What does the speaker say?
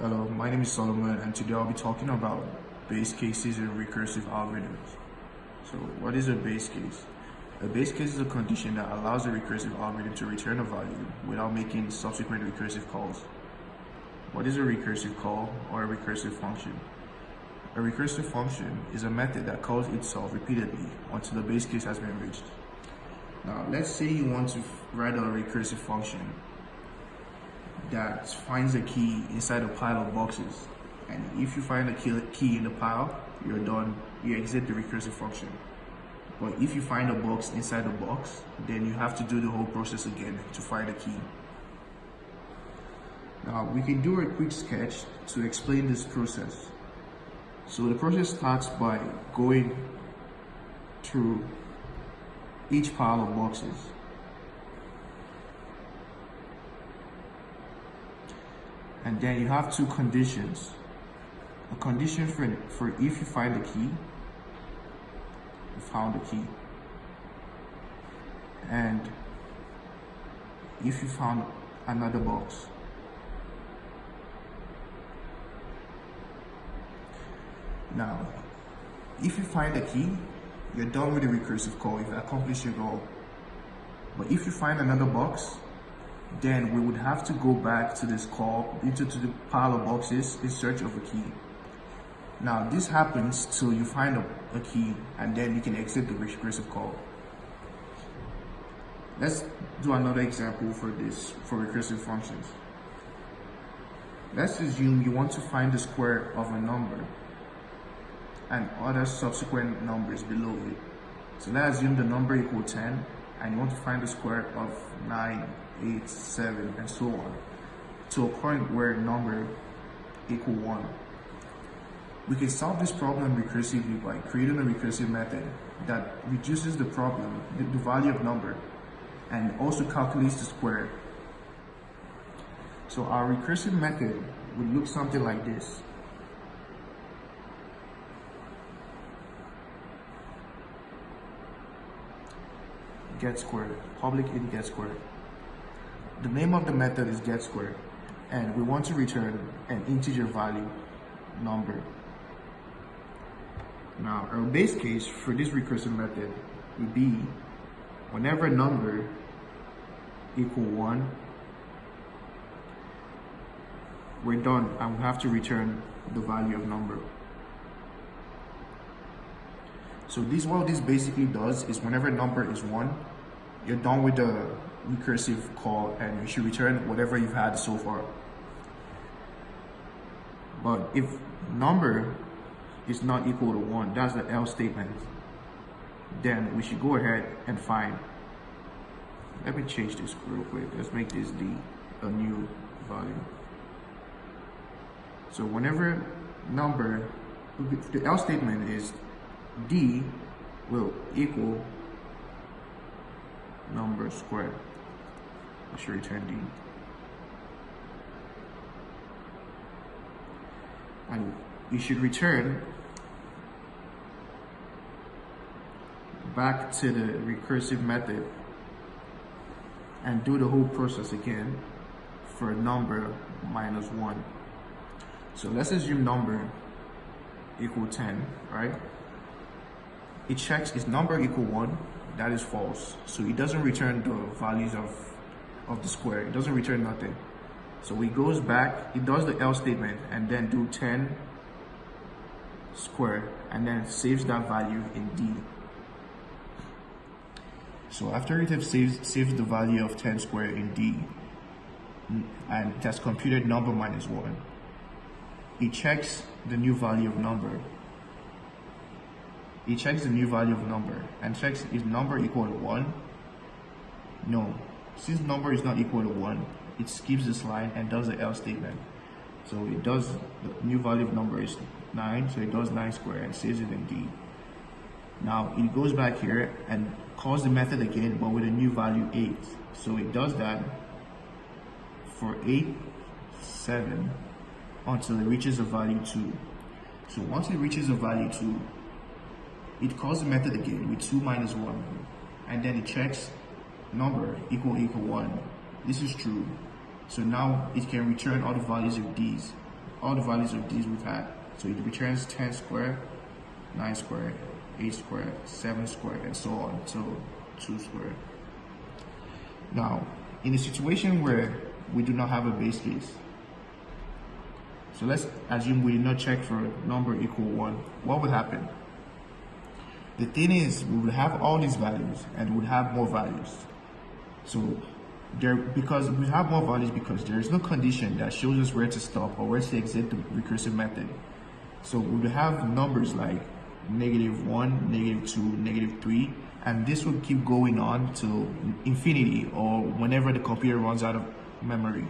Hello, my name is Solomon, and today I'll be talking about base cases in recursive algorithms. So what is a base case? A base case is a condition that allows a recursive algorithm to return a value without making subsequent recursive calls. What is a recursive call or a recursive function? A recursive function is a method that calls itself repeatedly until the base case has been reached. Now, let's say you want to write a recursive function that finds a key inside a pile of boxes, and if you find a key in the pile, you're done, you exit the recursive function. But if you find a box inside the box, then you have to do the whole process again to find a key. Now we can do a quick sketch to explain this process. So the process starts by going through each pile of boxes. And then you have two conditions. A condition for if you find the key, you found the key. And if you found another box. Now, if you find the key, you're done with the recursive call, you've accomplished your goal. But if you find another box, then we would have to go back to this call into the pile of boxes in search of a key. Now this happens till you find a key, and then you can exit the recursive call. Let's do another example for recursive functions. Let's assume you want to find the square of a number and other subsequent numbers below it. So let's assume the number equals 10, and you want to find the square of 9, 8, 7, and so on, to a point where number equal 1. We can solve this problem recursively by creating a recursive method that reduces the problem, the value of number, and also calculates the square. So our recursive method would look something like this. Get squared, public int get squared. The name of the method is get squared, and we want to return an integer value number. Now, our base case for this recursive method would be whenever number equal 1, we're done and we have to return the value of number. So what this basically does is whenever number is 1, you're done with the recursive call and you should return whatever you've had so far. But if number is not equal to 1, that's the else statement, then we should go ahead and find. Let me change this real quick. Let's make this a new value. So whenever number, the else statement is d will equal number squared. I should return d. And you should return back to the recursive method and do the whole process again for number minus 1. So let's assume number equal 10, right? It checks is number equal 1, that is false. So it doesn't return the values of the square. It doesn't return nothing. So it goes back, it does the else statement and then do 10 squared and then saves that value in D. So after it has saved the value of 10 squared in D and it has computed number minus 1, it checks the new value of number. It checks the new value of number and checks is number equal to 1? No. Since number is not equal to 1, it skips this line and does the else statement. So it does, the new value of number is 9, so it does 9 squared and saves it in D. Now it goes back here and calls the method again, but with a new value 8. So it does that for 8, 7, until it reaches a value 2. So once it reaches a value 2, it calls the method again with 2 minus 1, and then it checks number equal 1. This is true. So now it can return all the values of these. all the values of these we've had. So it returns 10 squared, 9 squared, 8 squared, 7 squared, and so on until 2 squared. Now, in a situation where we do not have a base case, so let's assume we did not check for a number equal 1, what would happen? The thing is, we will have all these values and we'll have more values. So because we have more values because there is no condition that shows us where to stop or where to exit the recursive method. So we will have numbers like -1, -2, -3, and this will keep going on till infinity or whenever the computer runs out of memory.